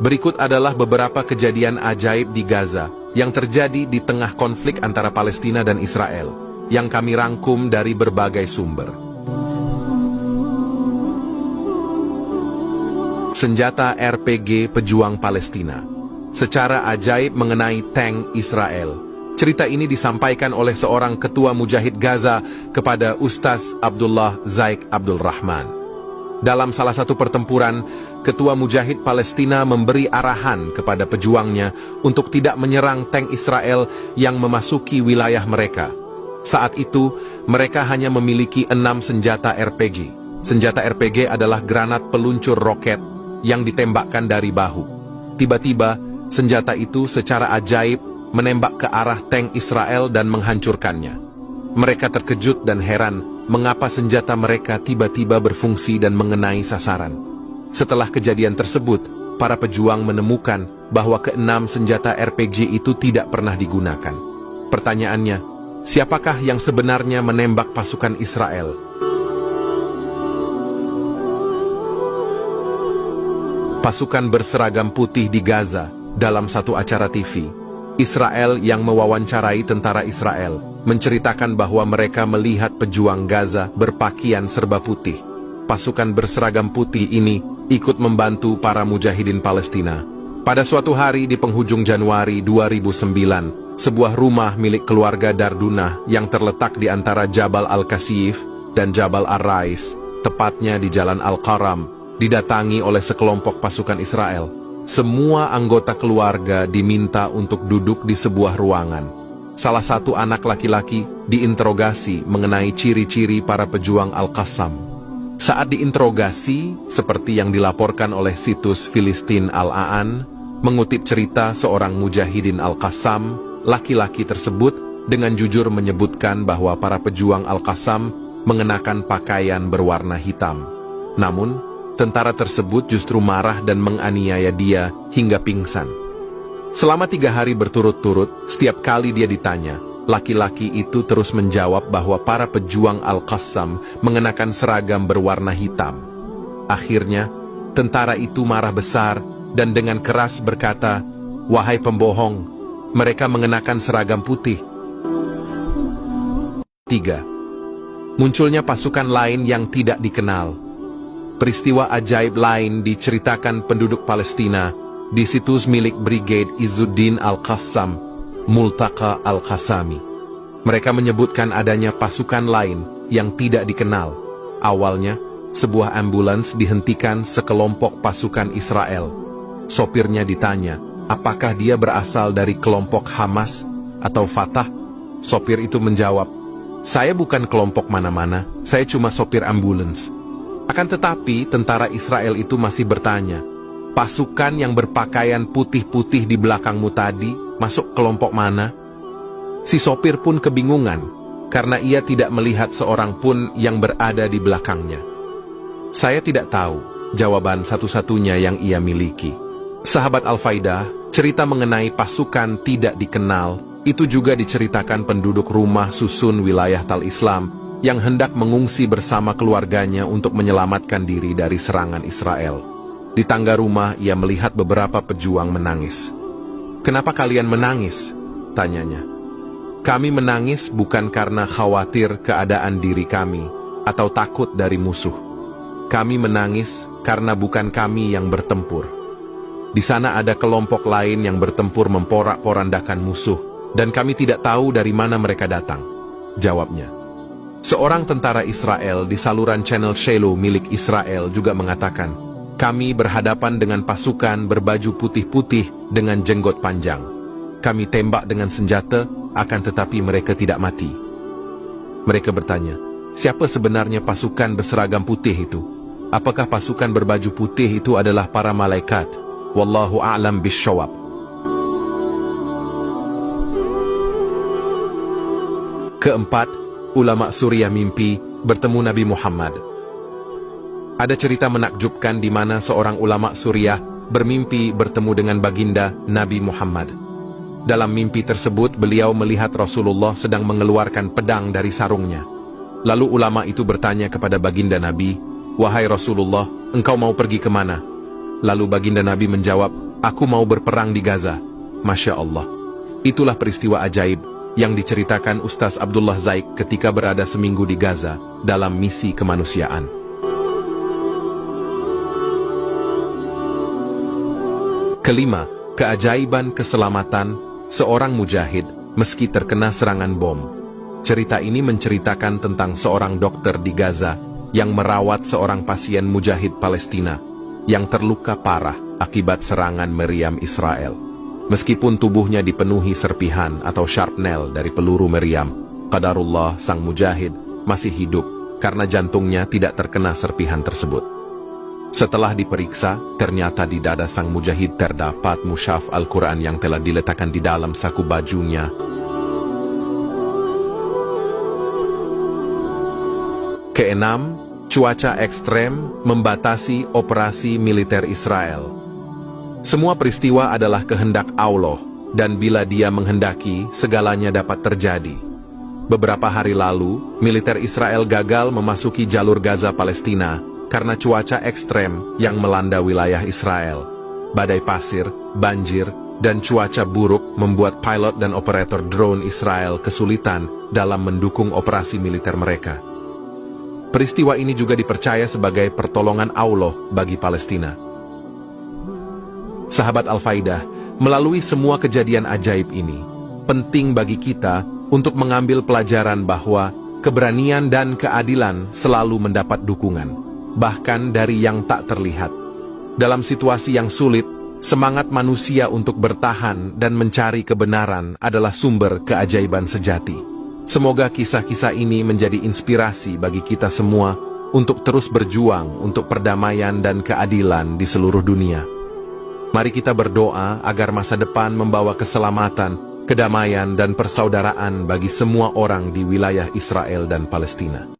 Berikut adalah beberapa kejadian ajaib di Gaza yang terjadi di tengah konflik antara Palestina dan Israel, yang kami rangkum dari berbagai sumber. Senjata RPG pejuang Palestina. Secara ajaib mengenai tank Israel. Cerita ini disampaikan oleh seorang ketua Mujahid Gaza kepada Ustaz Abdullah Zaik Abdul Rahman. Dalam salah satu pertempuran, ketua Mujahid Palestina memberi arahan kepada pejuangnya untuk tidak menyerang tank Israel yang memasuki wilayah mereka. Saat itu, mereka hanya memiliki 6 senjata RPG. Senjata RPG adalah granat peluncur roket yang ditembakkan dari bahu. Tiba-tiba, senjata itu secara ajaib menembak ke arah tank Israel dan menghancurkannya. Mereka terkejut dan heran mengapa senjata mereka tiba-tiba berfungsi dan mengenai sasaran. Setelah kejadian tersebut, para pejuang menemukan bahwa ke-6 senjata RPG itu tidak pernah digunakan. Pertanyaannya, siapakah yang sebenarnya menembak pasukan Israel? Pasukan berseragam putih di Gaza. Dalam satu acara TV, Israel yang mewawancarai tentara Israel menceritakan bahwa mereka melihat pejuang Gaza berpakaian serba putih. Pasukan berseragam putih ini ikut membantu para mujahidin Palestina. Pada suatu hari di penghujung Januari 2009, sebuah rumah milik keluarga Dardunah yang terletak di antara Jabal Al-Kasif dan Jabal Ar-Rais, tepatnya di Jalan Al-Qaram, didatangi oleh sekelompok pasukan Israel. Semua anggota keluarga diminta untuk duduk di sebuah ruangan. Salah satu anak laki-laki diinterogasi mengenai ciri-ciri para pejuang Al-Qassam. Saat diinterogasi, seperti yang dilaporkan oleh situs Filistin Al-Aan, mengutip cerita seorang mujahidin Al-Qassam, laki-laki tersebut dengan jujur menyebutkan bahwa para pejuang Al-Qassam mengenakan pakaian berwarna hitam. Namun, tentara tersebut justru marah dan menganiaya dia hingga pingsan. Selama 3 hari berturut-turut, setiap kali dia ditanya, laki-laki itu terus menjawab bahwa para pejuang Al-Qassam mengenakan seragam berwarna hitam. Akhirnya, tentara itu marah besar dan dengan keras berkata, "Wahai pembohong, mereka mengenakan seragam putih." 3. Munculnya pasukan lain yang tidak dikenal. Peristiwa ajaib lain diceritakan penduduk Palestina di situs milik Brigade Izzuddin Al-Qassam, Multaqa Al-Qassami. Mereka menyebutkan adanya pasukan lain yang tidak dikenal. Awalnya, sebuah ambulans dihentikan sekelompok pasukan Israel. Sopirnya ditanya, apakah dia berasal dari kelompok Hamas atau Fatah? Sopir itu menjawab, "Saya bukan kelompok mana-mana, saya cuma sopir ambulans." Akan tetapi, tentara Israel itu masih bertanya, pasukan yang berpakaian putih-putih di belakangmu tadi masuk kelompok mana? Si sopir pun kebingungan, karena ia tidak melihat seorang pun yang berada di belakangnya. Saya tidak tahu, jawaban satu-satunya yang ia miliki. Sahabat Al-Faidah, cerita mengenai pasukan tidak dikenal, itu juga diceritakan penduduk rumah susun wilayah Tal Islam, yang hendak mengungsi bersama keluarganya untuk menyelamatkan diri dari serangan Israel. Di tangga rumah, ia melihat beberapa pejuang menangis. "Kenapa kalian menangis?" tanyanya. "Kami menangis bukan karena khawatir keadaan diri kami atau takut dari musuh. Kami menangis karena bukan kami yang bertempur. Di sana ada kelompok lain yang bertempur memporak-porandakan musuh, dan kami tidak tahu dari mana mereka datang," jawabnya. Seorang tentara Israel di saluran channel Shiloh milik Israel juga mengatakan, "Kami berhadapan dengan pasukan berbaju putih-putih dengan jenggot panjang. Kami tembak dengan senjata, akan tetapi mereka tidak mati." Mereka bertanya, siapa sebenarnya pasukan berseragam putih itu? Apakah pasukan berbaju putih itu adalah para malaikat? Wallahu a'lam bisyawab. Keempat, ulama Suriah mimpi bertemu Nabi Muhammad. Ada cerita menakjubkan di mana seorang ulama Suriah bermimpi bertemu dengan baginda Nabi Muhammad. Dalam mimpi tersebut, beliau melihat Rasulullah sedang mengeluarkan pedang dari sarungnya. Lalu ulama itu bertanya kepada baginda Nabi, "Wahai Rasulullah, engkau mau pergi kemana?" Lalu baginda Nabi menjawab, "Aku mau berperang di Gaza." Masya Allah. Itulah peristiwa ajaib yang diceritakan Ustaz Abdullah Zaik ketika berada seminggu di Gaza dalam misi kemanusiaan. Kelima, keajaiban keselamatan seorang mujahid meski terkena serangan bom. Cerita ini menceritakan tentang seorang dokter di Gaza yang merawat seorang pasien mujahid Palestina yang terluka parah akibat serangan meriam Israel. Meskipun tubuhnya dipenuhi serpihan atau shrapnel dari peluru meriam, qadarullah sang mujahid masih hidup karena jantungnya tidak terkena serpihan tersebut. Setelah diperiksa, ternyata di dada sang mujahid terdapat mushaf Al-Quran yang telah diletakkan di dalam saku bajunya. Keenam, cuaca ekstrem membatasi operasi militer Israel. Semua peristiwa adalah kehendak Allah, dan bila Dia menghendaki, segalanya dapat terjadi. Beberapa hari lalu, militer Israel gagal memasuki jalur Gaza Palestina karena cuaca ekstrem yang melanda wilayah Israel. Badai pasir, banjir, dan cuaca buruk membuat pilot dan operator drone Israel kesulitan dalam mendukung operasi militer mereka. Peristiwa ini juga dipercaya sebagai pertolongan Allah bagi Palestina. Sahabat Al-Faidah, melalui semua kejadian ajaib ini, penting bagi kita untuk mengambil pelajaran bahwa keberanian dan keadilan selalu mendapat dukungan, bahkan dari yang tak terlihat. Dalam situasi yang sulit, semangat manusia untuk bertahan dan mencari kebenaran adalah sumber keajaiban sejati. Semoga kisah-kisah ini menjadi inspirasi bagi kita semua untuk terus berjuang untuk perdamaian dan keadilan di seluruh dunia. Mari kita berdoa agar masa depan membawa keselamatan, kedamaian dan persaudaraan bagi semua orang di wilayah Israel dan Palestina.